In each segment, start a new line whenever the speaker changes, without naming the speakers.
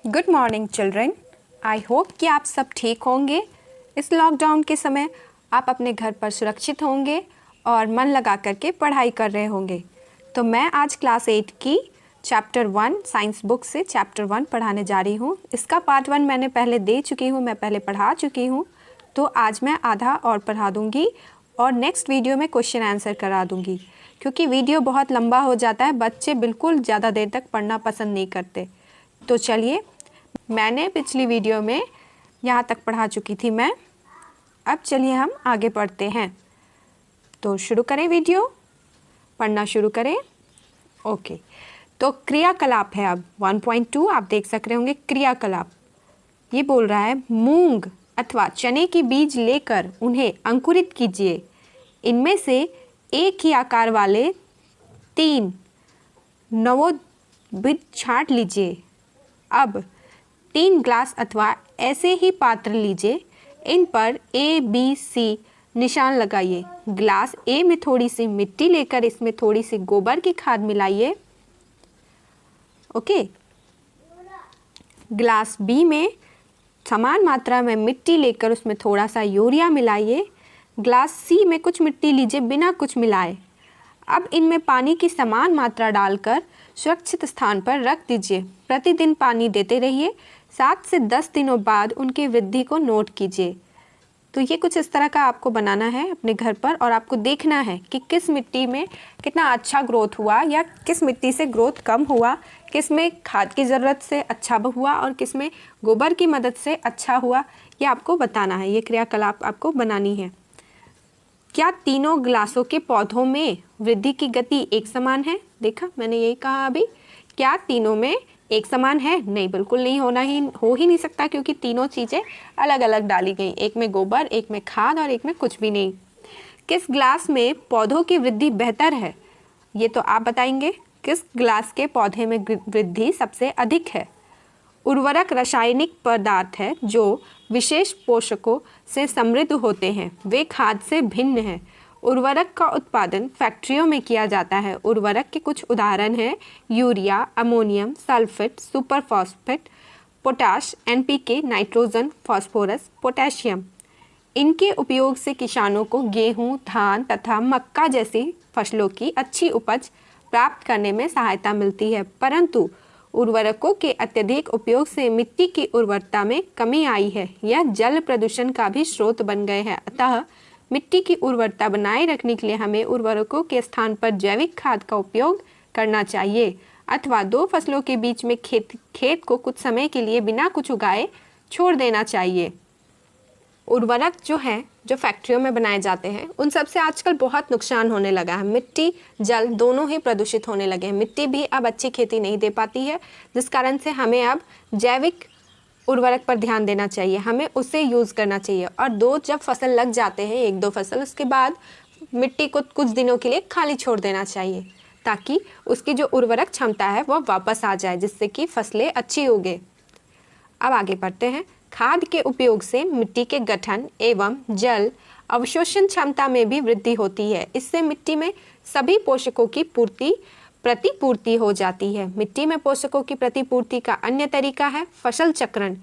Good morning children. I hope कि आप सब ठीक होंगे। इस लॉकडाउन के समय आप अपने घर पर सुरक्षित होंगे और मन लगा करके पढ़ाई कर रहे होंगे। तो मैं आज क्लास 8 की चैप्टर 1 साइंस बुक से चैप्टर 1 पढ़ाने जा रही हूँ। इसका पार्ट 1 मैंने पहले दे चुकी हूँ, मैं पहले पढ़ा चुकी हूँ। तो आज मैं आधा और पढ़ा दूँगी और नेक्स्ट वीडियो में क्वेश्चन आंसर करा दूँगी, क्योंकि वीडियो बहुत लंबा हो जाता है। बच्चे बिल्कुल ज़्यादा देर तक पढ़ना पसंद नहीं करते। तो चलिए, मैंने पिछली वीडियो में यहाँ तक पढ़ा चुकी थी मैं। अब चलिए हम आगे पढ़ते हैं। तो शुरू करें, वीडियो पढ़ना शुरू करें। ओके, तो क्रियाकलाप है अब 1.2। आप देख सक रहे होंगे क्रियाकलाप। ये बोल रहा है मूंग अथवा चने की बीज लेकर उन्हें अंकुरित कीजिए। इनमें से एक ही आकार वाले 3 नवोदित छांट लीजिए। अब 3 ग्लास अथवा ऐसे ही पात्र लीजिए। इन पर ABC निशान लगाइए। ग्लास A में थोड़ी सी मिट्टी लेकर इसमें थोड़ी सी गोबर की खाद मिलाइए। ओके, ग्लास B में समान मात्रा में मिट्टी लेकर उसमें थोड़ा सा यूरिया मिलाइए। ग्लास C में कुछ मिट्टी लीजिए बिना कुछ मिलाए। अब इनमें पानी की समान मात्रा डालकर सुरक्षित स्थान पर रख दीजिए। प्रतिदिन पानी देते रहिए। 7 से 10 दिनों बाद उनकी वृद्धि को नोट कीजिए। तो ये कुछ इस तरह का आपको बनाना है अपने घर पर, और आपको देखना है कि किस मिट्टी में कितना अच्छा ग्रोथ हुआ या किस मिट्टी से ग्रोथ कम हुआ, किस में खाद की ज़रूरत से अच्छा हुआ और किस में गोबर की मदद से अच्छा हुआ। ये आपको बताना है। ये क्रियाकलाप आपको बनानी है। क्या तीनों ग्लासों के पौधों में वृद्धि की गति एक समान है? देखा, मैंने यही कहा अभी। क्या तीनों में एक समान है? नहीं, बिल्कुल नहीं, हो ही नहीं सकता, क्योंकि तीनों चीज़ें अलग अलग डाली गई। एक में गोबर, एक में खाद और एक में कुछ भी नहीं। किस ग्लास में पौधों की वृद्धि बेहतर है? ये तो आप बताएंगे। किस ग्लास के पौधे में वृद्धि सबसे अधिक है? उर्वरक रासायनिक पदार्थ है जो विशेष पोषकों से समृद्ध होते हैं। वे खाद से भिन्न हैं। उर्वरक का उत्पादन फैक्ट्रियों में किया जाता है। उर्वरक के कुछ उदाहरण हैं urea, ammonium, sulphate, super phosphate, potash, NPK, nitrogen, phosphorus, potassium. इनके उपयोग से किसानों को गेहूं, धान तथा मक्का जैसी फसलों की अच्छी उपज प्राप्त करने में सहायता मिलती है। परंतु उर्वरकों के अत्यधिक उपयोग से मिट्टी की उर्वरता में कमी आई है। यह जल प्रदूषण का भी स्रोत बन गए हैं। अतः मिट्टी की उर्वरता बनाए रखने के लिए हमें उर्वरकों के स्थान पर जैविक खाद का उपयोग करना चाहिए, अथवा 2 फसलों के बीच में खेत को कुछ समय के लिए बिना कुछ उगाए छोड़ देना चाहिए। उर्वरक जो है, जो फैक्ट्रियों में बनाए जाते हैं, उन सब से आजकल बहुत नुकसान होने लगा है। मिट्टी, जल दोनों ही प्रदूषित होने लगे हैं। मिट्टी भी अब अच्छी खेती नहीं दे पाती है, जिस कारण से हमें अब जैविक उर्वरक पर ध्यान देना चाहिए। हमें उसे यूज़ करना चाहिए। और जब फसल लग जाते हैं, 1-2 फसल, उसके बाद मिट्टी को कुछ दिनों के लिए खाली छोड़ देना चाहिए, ताकि उसकी जो उर्वरक क्षमता है वह वापस आ जाए, जिससे कि फसलें अच्छी उगे। अब आगे बढ़ते हैं। खाद के उपयोग से मिट्टी के गठन एवं जल अवशोषण क्षमता में भी वृद्धि होती है। इससे मिट्टी में सभी पोषकों की प्रतिपूर्ति हो जाती है। मिट्टी में पोषकों की प्रतिपूर्ति का अन्य तरीका है फसल चक्रण।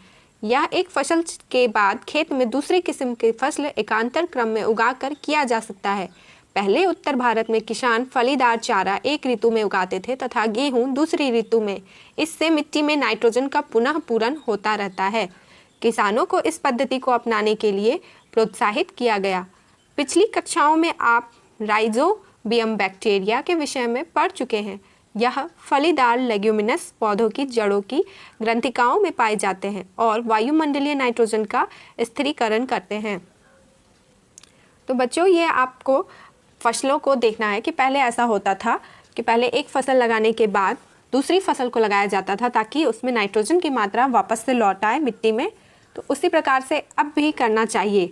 यह एक फसल के बाद खेत में दूसरे किस्म की फसल एकांतर क्रम में उगाकर किया जा सकता है। पहले उत्तर भारत में किसान फलीदार चारा एक ऋतु में उगाते थे तथा गेहूं दूसरी ऋतु में। इससे मिट्टी में नाइट्रोजन का पुनः पूरण होता रहता है। किसानों को इस पद्धति को अपनाने के लिए प्रोत्साहित किया गया। पिछली कक्षाओं में आप राइजोबियम बैक्टीरिया के विषय में पढ़ चुके हैं। यह फलीदार लेग्यूमिनस पौधों की जड़ों की ग्रंथिकाओं में पाए जाते हैं और वायुमंडलीय नाइट्रोजन का स्थिरीकरण करते हैं। तो बच्चों, ये आपको फसलों को देखना है कि पहले ऐसा होता था कि पहले एक फसल लगाने के बाद दूसरी फसल को लगाया जाता था, ताकि उसमें नाइट्रोजन की मात्रा वापस से लौट आए मिट्टी में। तो उसी प्रकार से अब भी करना चाहिए।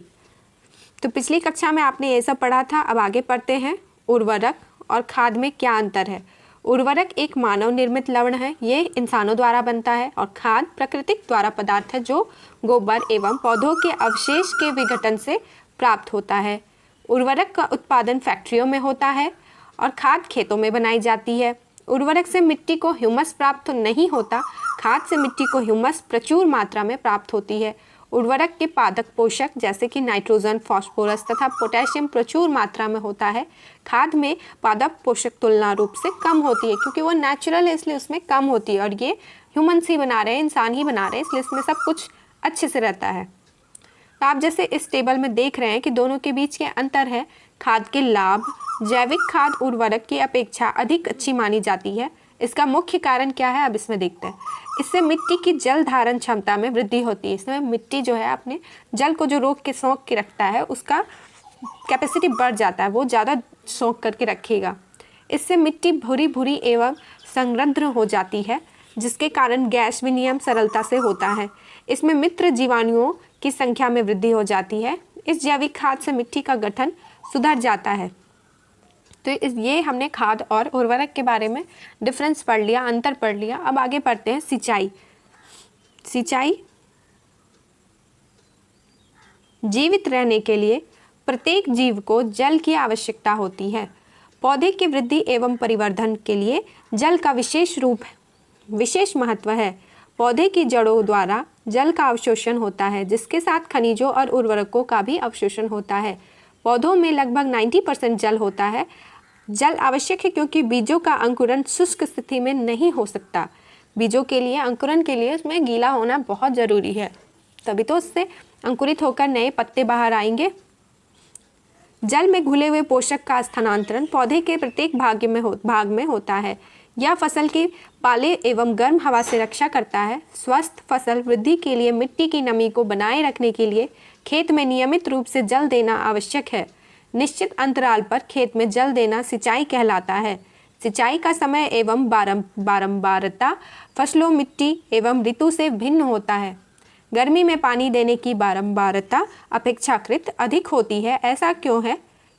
तो पिछली कक्षा में आपने ये सब पढ़ा था। अब आगे पढ़ते हैं। उर्वरक और खाद में क्या अंतर है? उर्वरक एक मानव निर्मित लवण है। ये इंसानों द्वारा बनता है। और खाद प्राकृतिक द्वारा पदार्थ है जो गोबर एवं पौधों के अवशेष के विघटन से प्राप्त होता है। उर्वरक का उत्पादन फैक्ट्रियों में होता है और खाद खेतों में बनाई जाती है। उर्वरक से मिट्टी को ह्यूमस प्राप्त तो नहीं होता, खाद से मिट्टी को ह्यूमस प्रचुर मात्रा में प्राप्त होती है। उर्वरक के पादक पोषक जैसे कि नाइट्रोजन, फास्फोरस तथा पोटेशियम प्रचुर मात्रा में होता है। खाद में पादप पोषक तुलना रूप से कम होती है क्योंकि वो नेचुरल है, इसलिए उसमें कम होती है। और ये ह्यूमन्स ही बना रहे हैं, इंसान ही बना रहे हैं, इसलिए इसमें सब कुछ अच्छे से रहता है। तो आप जैसे इस टेबल में देख रहे हैं कि दोनों के बीच के अंतर है। खाद के लाभ, जैविक खाद उर्वरक की अपेक्षा अधिक अच्छी मानी जाती है। इसका मुख्य कारण क्या है, अब इसमें देखते हैं। इससे मिट्टी की जल धारण क्षमता में वृद्धि होती है। इसमें मिट्टी जो है अपने जल को जो रोक के सोख के रखता है उसका कैपेसिटी बढ़ जाता है, वो ज़्यादा सोख करके रखेगा। इससे मिट्टी भूरी भूरी एवं संरद्र हो जाती है, जिसके कारण गैस विनिमय सरलता से होता है। इसमें मित्र जीवाणुओं की संख्या में वृद्धि हो जाती है। इस जैविक खाद से मिट्टी का गठन सुधर जाता है। तो ये हमने खाद और उर्वरक के बारे में डिफरेंस पढ़ लिया, अंतर पढ़ लिया। अब आगे पढ़ते हैं सिंचाई। सिंचाई जीवित रहने के लिए प्रत्येक जीव को जल की आवश्यकता होती है। पौधे की वृद्धि एवं परिवर्धन के लिए जल का विशेष महत्व है। पौधे की जड़ों द्वारा जल का अवशोषण होता है, जिसके साथ खनिजों और उर्वरकों का भी अवशोषण होता है। पौधों में लगभग 90% जल होता है। जल आवश्यक है क्योंकि बीजों का अंकुरण शुष्क स्थिति में नहीं हो सकता। बीजों के लिए अंकुरण के लिए उसमें गीला होना बहुत ज़रूरी है, तभी तो उससे अंकुरित होकर नए पत्ते बाहर आएंगे। जल में घुले हुए पोषक का स्थानांतरण पौधे के प्रत्येक भाग में होता है। यह फसल की पाले एवं गर्म हवा से रक्षा करता है। स्वस्थ फसल वृद्धि के लिए मिट्टी की नमी को बनाए रखने के लिए खेत में नियमित रूप से जल देना आवश्यक है। निश्चित अंतराल पर खेत में जल देना सिंचाई कहलाता है। सिंचाई का समय एवं बारंबारता फसलों, मिट्टी एवं ऋतु से भिन्न होता है। गर्मी में पानी देने की बारंबारता अपेक्षाकृत अधिक होती है। ऐसा क्यों है?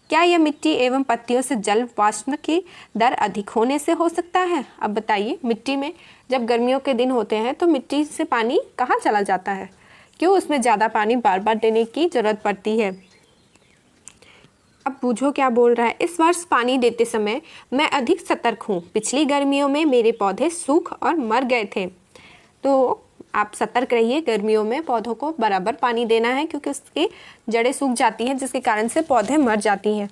क्या यह मिट्टी एवं पत्तियों से जल वाष्प की दर अधिक होने से हो सकता है? अब बताइए, मिट्टी में जब गर्मियों के दिन होते हैं तो मिट्टी से पानी कहाँ चला जाता है? क्यों उसमें ज़्यादा पानी बार बार देने की ज़रूरत पड़ती है? अब बूझो क्या बोल रहा है। इस वर्ष पानी देते समय मैं अधिक सतर्क हूँ। पिछली गर्मियों में मेरे पौधे सूख और मर गए थे। तो आप सतर्क रहिए, गर्मियों में पौधों को बराबर पानी देना है क्योंकि उसकी जड़ें सूख जाती हैं, जिसके कारण से पौधे मर जाती हैं।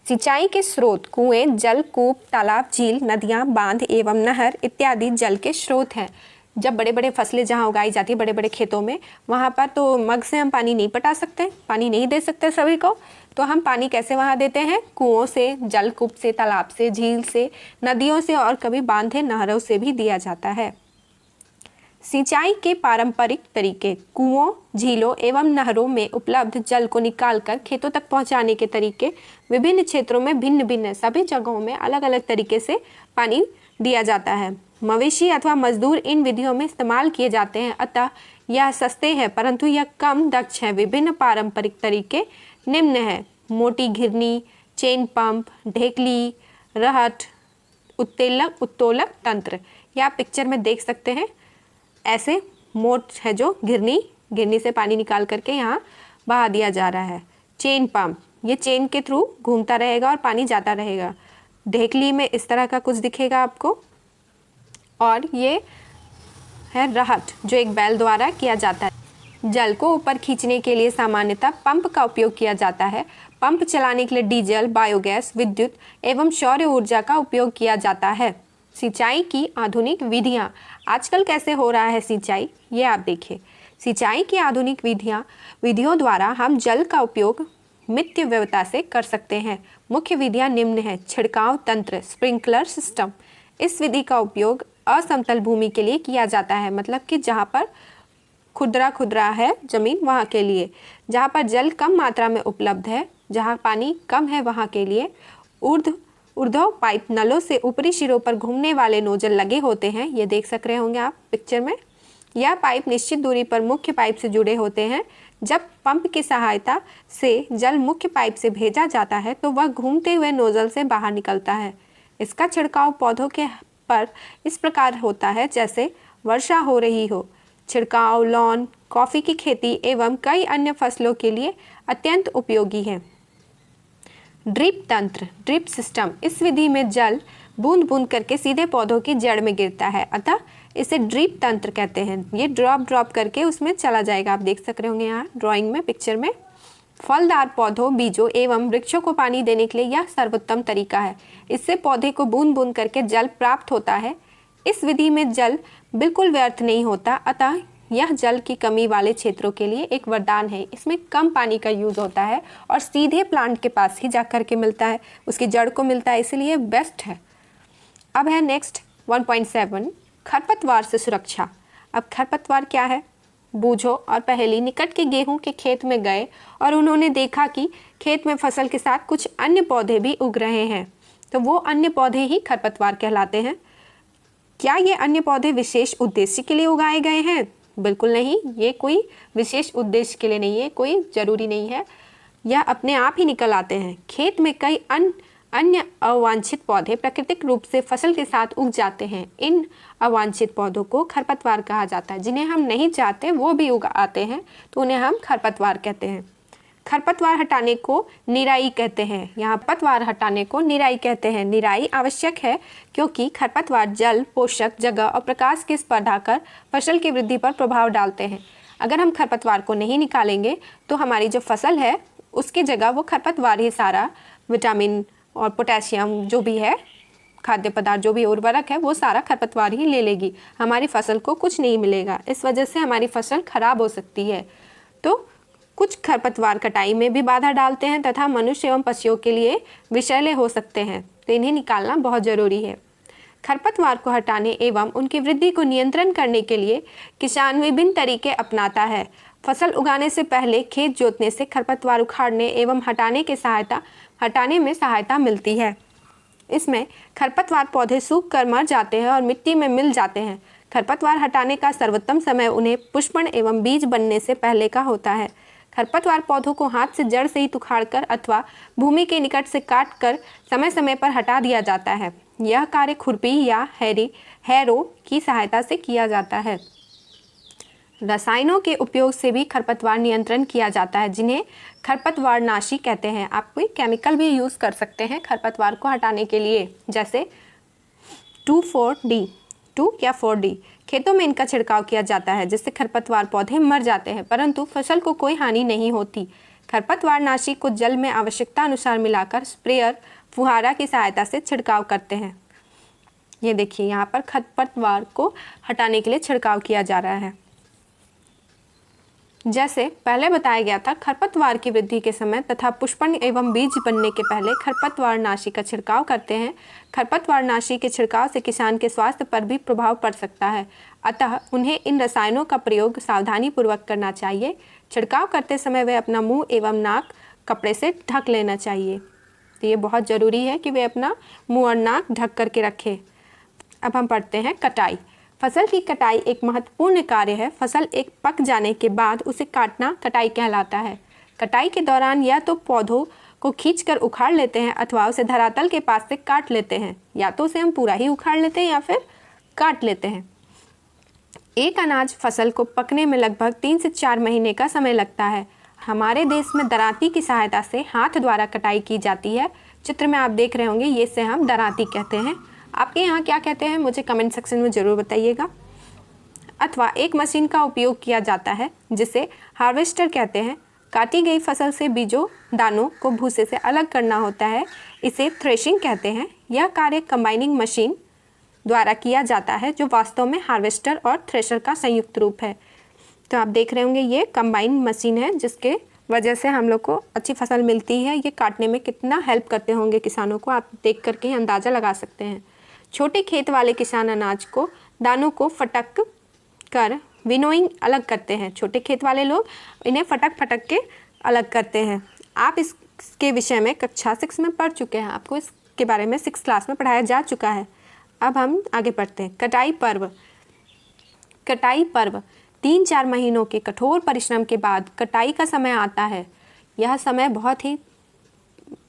सिंचाई के स्रोत कुएं, जलकूप, तालाब, झील, नदियाँ, बांध एवं नहर इत्यादि जल के स्रोत हैं। जब बड़े बड़े फसलें जहाँ उगाई जाती है, बड़े बड़े खेतों में, वहाँ पर तो मग से हम पानी नहीं पटा सकते, पानी नहीं दे सकते सभी को। तो हम पानी कैसे वहाँ देते हैं? कुओं से, जलकूप से, तालाब से, झील से, नदियों से और कभी बांधे नहरों से भी दिया जाता है। सिंचाई के पारंपरिक तरीके कुओं, झीलों एवं नहरों में उपलब्ध जल को निकालकर खेतों तक पहुंचाने के तरीके विभिन्न क्षेत्रों में भिन्न भिन्न, सभी जगहों में अलग अलग तरीके से पानी दिया जाता है। मवेशी अथवा मजदूर इन विधियों में इस्तेमाल किए जाते हैं, अतः यह सस्ते हैं परंतु यह कम दक्ष है। विभिन्न पारंपरिक तरीके निम्न है: मोटी घिरनी, चेन पंप, ढेकली, रहट, उत्तोलक तंत्र। यह आप पिक्चर में देख सकते हैं। ऐसे मोट है जो घिरनी से पानी निकाल करके यहाँ बहा दिया जा रहा है। चेन पंप, ये चेन के थ्रू घूमता रहेगा और पानी जाता रहेगा। ढेकली में इस तरह का कुछ दिखेगा आपको। और ये है रहट, जो एक बैल द्वारा किया जाता है। जल को ऊपर खींचने के लिए सामान्यतः पंप का उपयोग किया जाता है। पंप चलाने के लिए डीजल, बायोगैस, विद्युत एवं सौर ऊर्जा का उपयोग किया जाता है। सिंचाई की आधुनिक विधियाँ। आजकल कैसे हो रहा है सिंचाई, ये आप देखिए। सिंचाई की आधुनिक विधियों द्वारा हम जल का उपयोग मितव्ययता व्यवस्था से कर सकते हैं। मुख्य विधियाँ निम्न है: छिड़काव तंत्र, स्प्रिंकलर सिस्टम। इस विधि का उपयोग असमतल भूमि के लिए किया जाता है, मतलब कि जहाँ पर खुरदरा है जमीन, वहाँ के लिए। जहाँ पर जल कम मात्रा में उपलब्ध है, जहाँ पानी कम है, वहाँ के लिए ऊर्ध्व पाइप नलों से ऊपरी सिरों पर घूमने वाले नोजल लगे होते हैं। ये देख सक रहे होंगे आप पिक्चर में। यह पाइप निश्चित दूरी पर मुख्य पाइप से जुड़े होते हैं। जब पंप की सहायता से जल मुख्य पाइप से भेजा जाता है तो वह घूमते हुए नोजल से बाहर निकलता है। इसका छिड़काव पौधों के पर इस प्रकार होता है जैसे वर्षा हो रही हो। छिड़काव लॉन, कॉफ़ी की खेती एवं कई अन्य फसलों के लिए अत्यंत उपयोगी है। ड्रिप तंत्र, ड्रिप सिस्टम। इस विधि में जल बूंद बूंद करके सीधे पौधों की जड़ में गिरता है, अतः इसे ड्रिप तंत्र कहते हैं। ये ड्रॉप करके उसमें चला जाएगा। आप देख सक रहे होंगे यहाँ ड्राइंग में, पिक्चर में। फलदार पौधों, बीजों एवं वृक्षों को पानी देने के लिए यह सर्वोत्तम तरीका है। इससे पौधे को बूंद बूंद करके जल प्राप्त होता है। इस विधि में जल बिल्कुल व्यर्थ नहीं होता, अतः यह जल की कमी वाले क्षेत्रों के लिए एक वरदान है। इसमें कम पानी का यूज़ होता है और सीधे प्लांट के पास ही जा कर के मिलता है, उसकी जड़ को मिलता है, इसलिए बेस्ट है। अब है नेक्स्ट 1.7 खरपतवार से सुरक्षा। अब खरपतवार क्या है? बूझो और पहेली। निकट के गेहूं के खेत में गए और उन्होंने देखा कि खेत में फसल के साथ कुछ अन्य पौधे भी उग रहे हैं, तो वो अन्य पौधे ही खरपतवार कहलाते हैं। क्या ये अन्य पौधे विशेष उद्देश्य के लिए उगाए गए हैं? बिल्कुल नहीं, ये कोई विशेष उद्देश्य के लिए नहीं है, कोई ज़रूरी नहीं है, यह अपने आप ही निकल आते हैं। खेत में कई अन्य अवांछित पौधे प्राकृतिक रूप से फसल के साथ उग जाते हैं। इन अवांछित पौधों को खरपतवार कहा जाता है। जिन्हें हम नहीं चाहते वो भी उग आते हैं, तो उन्हें हम खरपतवार कहते हैं। खरपतवार हटाने को निराई कहते हैं। यहाँ पतवार हटाने को निराई कहते हैं। निराई आवश्यक है क्योंकि खरपतवार जल, पोषक, जगह और प्रकाश की स्पर्धा कर फसल की वृद्धि पर प्रभाव डालते हैं। अगर हम खरपतवार को नहीं निकालेंगे तो हमारी जो फसल है उसकी जगह वो खरपतवार ही सारा विटामिन और पोटेशियम जो भी है, खाद्य पदार्थ जो भी उर्वरक है, वो सारा खरपतवार ही ले लेगी। हमारी फसल को कुछ नहीं मिलेगा। इस वजह से हमारी फसल खराब हो सकती है। तो कुछ खरपतवार कटाई में भी बाधा डालते हैं तथा मनुष्य एवं पशुओं के लिए विषैले हो सकते हैं, तो इन्हें निकालना बहुत ज़रूरी है। खरपतवार को हटाने एवं उनकी वृद्धि को नियंत्रण करने के लिए किसान विभिन्न तरीके अपनाता है। फसल उगाने से पहले खेत जोतने से खरपतवार उखाड़ने एवं हटाने में सहायता मिलती है। इसमें खरपतवार पौधे सूख कर मर जाते हैं और मिट्टी में मिल जाते हैं। खरपतवार हटाने का सर्वोत्तम समय उन्हें पुष्पण एवं बीज बनने से पहले का होता है। खरपतवार पौधों को हाथ से जड़ से ही उखाड़कर अथवा भूमि के निकट से काट कर समय समय पर हटा दिया जाता है। यह कार्य खुरपी या हैरो की सहायता से किया जाता है। रसायनों के उपयोग से भी खरपतवार नियंत्रण किया जाता है, जिन्हें खरपतवारनाशी कहते हैं। आप कोई केमिकल भी यूज़ कर सकते हैं खरपतवार को हटाने के लिए, जैसे 2 या 4D। खेतों में इनका छिड़काव किया जाता है, जिससे खरपतवार पौधे मर जाते हैं, परंतु फसल को कोई हानि नहीं होती। खरपतवारनाशी को जल में आवश्यकता अनुसार मिलाकर स्प्रेयर फुहारा की सहायता से छिड़काव करते हैं। ये देखिए, यहाँ पर खरपतवार को हटाने के लिए छिड़काव किया जा रहा है। जैसे पहले बताया गया था, खरपतवार की वृद्धि के समय तथा पुष्पन एवं बीज बनने के पहले खरपतवारनाशी का छिड़काव करते हैं। खरपतवारनाशी के छिड़काव से किसान के स्वास्थ्य पर भी प्रभाव पड़ सकता है, अतः उन्हें इन रसायनों का प्रयोग सावधानी पूर्वक करना चाहिए। छिड़काव करते समय वे अपना मुंह एवं नाक कपड़े से ढक लेना चाहिए। तो ये बहुत ज़रूरी है कि वे अपना मुँह और नाक ढक करके रखें। अब हम पढ़ते हैं कटाई। फसल की कटाई एक महत्वपूर्ण कार्य है। फसल एक पक जाने के बाद उसे काटना कटाई कहलाता है। कटाई के दौरान या तो पौधों को खींचकर उखाड़ लेते हैं अथवा उसे धरातल के पास से काट लेते हैं। या तो उसे हम पूरा ही उखाड़ लेते हैं या फिर काट लेते हैं। एक अनाज फसल को पकने में लगभग 3 से 4 महीने का समय लगता है। हमारे देश में दरांती की सहायता से हाथ द्वारा कटाई की जाती है। चित्र में आप देख रहे होंगे, ये इसे हम दरांती कहते हैं। आपके यहाँ क्या कहते हैं मुझे कमेंट सेक्शन में ज़रूर बताइएगा। अथवा एक मशीन का उपयोग किया जाता है जिसे हार्वेस्टर कहते हैं। काटी गई फसल से बीजों दानों को भूसे से अलग करना होता है, इसे थ्रेशिंग कहते हैं। यह कार्य कंबाइनिंग मशीन द्वारा किया जाता है, जो वास्तव में हार्वेस्टर और थ्रेशर का संयुक्त रूप है। तो आप देख रहे होंगे, ये कंबाइन मशीन है जिसके वजह से हम लोग को अच्छी फसल मिलती है। ये काटने में कितना हेल्प करते होंगे किसानों को, आप देख करके अंदाज़ा लगा सकते हैं। छोटे खेत वाले किसान अनाज को दानों को फटक कर विनोइंग अलग करते हैं। छोटे खेत वाले लोग इन्हें फटक के अलग करते हैं। आप इसके विषय में कक्षा 6 में पढ़ चुके हैं, आपको इसके बारे में 6 क्लास में पढ़ाया जा चुका है। अब हम आगे पढ़ते हैं। कटाई पर्व। कटाई पर्व 3-4 महीनों के कठोर परिश्रम के बाद कटाई का समय आता है। यह समय बहुत ही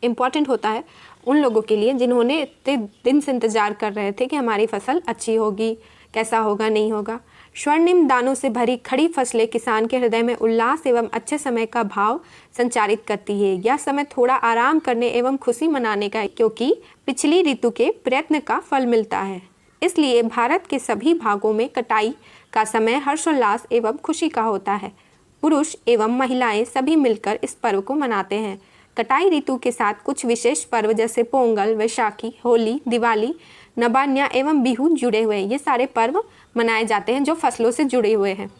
इम्पॉर्टेंट होता है उन लोगों के लिए जिन्होंने इतने दिन से इंतज़ार कर रहे थे कि हमारी फसल अच्छी होगी, कैसा होगा, नहीं होगा। स्वर्णिम दानों से भरी खड़ी फसलें किसान के हृदय में उल्लास एवं अच्छे समय का भाव संचारित करती है। यह समय थोड़ा आराम करने एवं खुशी मनाने का है, क्योंकि पिछली ऋतु के प्रयत्न का फल मिलता है। इसलिए भारत के सभी भागों में कटाई का समय हर्षोल्लास एवं खुशी का होता है। पुरुष एवं महिलाएं सभी मिलकर इस पर्व को मनाते हैं। कटाई ऋतु के साथ कुछ विशेष पर्व जैसे पोंगल, वैशाखी, होली, दिवाली, नबान्या एवं बिहू जुड़े हुए हैं। ये सारे पर्व मनाए जाते हैं जो फसलों से जुड़े हुए हैं।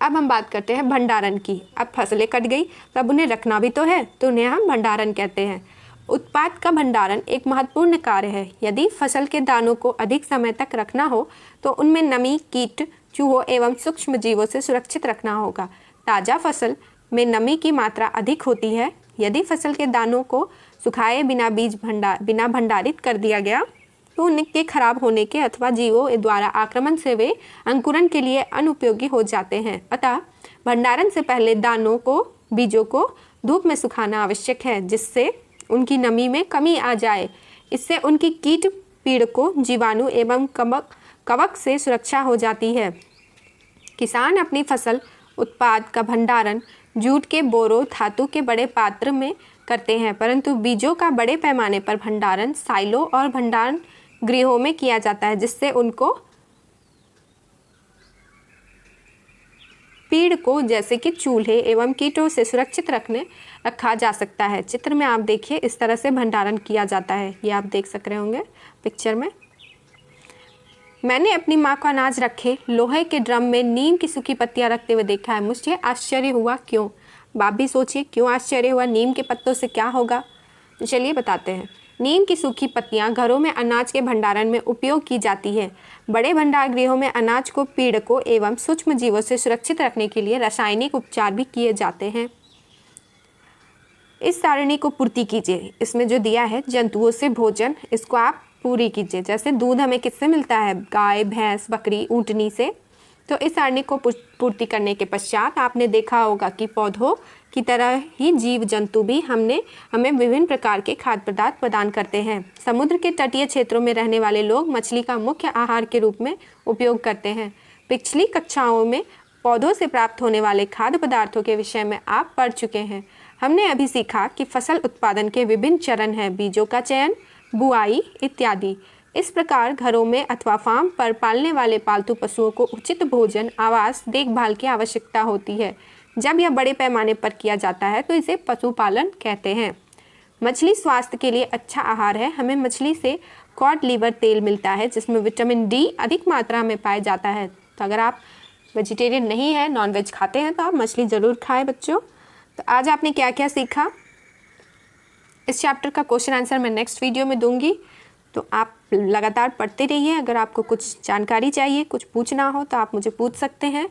अब हम बात करते हैं भंडारण की। अब फसलें कट गई तब उन्हें रखना भी तो है, तो उन्हें हम भंडारण कहते हैं। उत्पाद का भंडारण एक महत्वपूर्ण कार्य है। यदि फसल के दानों को अधिक समय तक रखना हो तो उनमें नमी, कीट, चूहों एवं सूक्ष्म जीवों से सुरक्षित रखना होगा। ताज़ा फसल में नमी की मात्रा अधिक होती है। यदि फसल के दानों को सुखाए बिना बिना भंडारित कर दिया गया तो उनके खराब होने के अथवा जीवों द्वारा आक्रमण से वे अंकुरण के लिए अनुपयोगी हो जाते हैं। अतः भंडारण से पहले दानों को, बीजों को धूप में सुखाना आवश्यक है, जिससे उनकी नमी में कमी आ जाए। इससे उनकी कीट पीड़कों, जीवाणु एवं कवक से सुरक्षा हो जाती है। किसान अपनी फसल उत्पाद का भंडारण जूट के बोरों, धातु के बड़े पात्र में करते हैं, परंतु बीजों का बड़े पैमाने पर भंडारण साइलो और भंडारण गृहों में किया जाता है, जिससे उनको पीड़ को जैसे कि चूल्हे एवं कीटों से सुरक्षित रखा जा सकता है। चित्र में आप देखिए इस तरह से भंडारण किया जाता है। ये आप देख सक रहे होंगे पिक्चर में। मैंने अपनी माँ को अनाज रखे लोहे के ड्रम में नीम की सूखी पत्तियाँ रखते हुए देखा है। मुझे आश्चर्य हुआ। क्यों? आप भी सोचिए क्यों आश्चर्य हुआ, नीम के पत्तों से क्या होगा? तो चलिए बताते हैं। नीम की सूखी पत्तियां घरों में अनाज के भंडारण में उपयोग की जाती है। बड़े भंडार गृहों में अनाज को पीड़कों एवं सूक्ष्म जीवों से सुरक्षित रखने के लिए रासायनिक उपचार भी किए जाते हैं। इस सारणी को पूर्ति कीजिए। इसमें जो दिया है जंतुओं से भोजन, इसको आप पूरी कीजिए। जैसे दूध हमें किससे मिलता है? गाय, भैंस, बकरी, ऊँटनी से। तो इस सारणी को पूर्ति करने के पश्चात आपने देखा होगा कि पौधों की तरह ही जीव जंतु भी हमें विभिन्न प्रकार के खाद्य पदार्थ प्रदान करते हैं। समुद्र के तटीय क्षेत्रों में रहने वाले लोग मछली का मुख्य आहार के रूप में उपयोग करते हैं। पिछली कक्षाओं में पौधों से प्राप्त होने वाले खाद्य पदार्थों के विषय में आप पढ़ चुके हैं। हमने अभी सीखा कि फसल उत्पादन के विभिन्न चरण हैं, बीजों का चयन, बुआई इत्यादि। इस प्रकार घरों में अथवा फार्म पर पालने वाले पालतू पशुओं को उचित भोजन, आवास, देखभाल की आवश्यकता होती है। जब यह बड़े पैमाने पर किया जाता है तो इसे पशुपालन कहते हैं। मछली स्वास्थ्य के लिए अच्छा आहार है। हमें मछली से कॉड लिवर तेल मिलता है, जिसमें विटामिन डी अधिक मात्रा में पाया जाता है। तो अगर आप वेजिटेरियन नहीं हैं, नॉनवेज खाते हैं, तो आप मछली ज़रूर खाएं बच्चों। तो आज आपने क्या क्या सीखा? इस चैप्टर का क्वेश्चन आंसर मैं नेक्स्ट वीडियो में दूंगी, तो आप लगातार पढ़ते रहिए। अगर आपको कुछ जानकारी चाहिए, कुछ पूछना हो तो आप मुझे पूछ सकते हैं।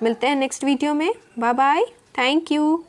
मिलते हैं नेक्स्ट वीडियो में। Bye bye, thank you.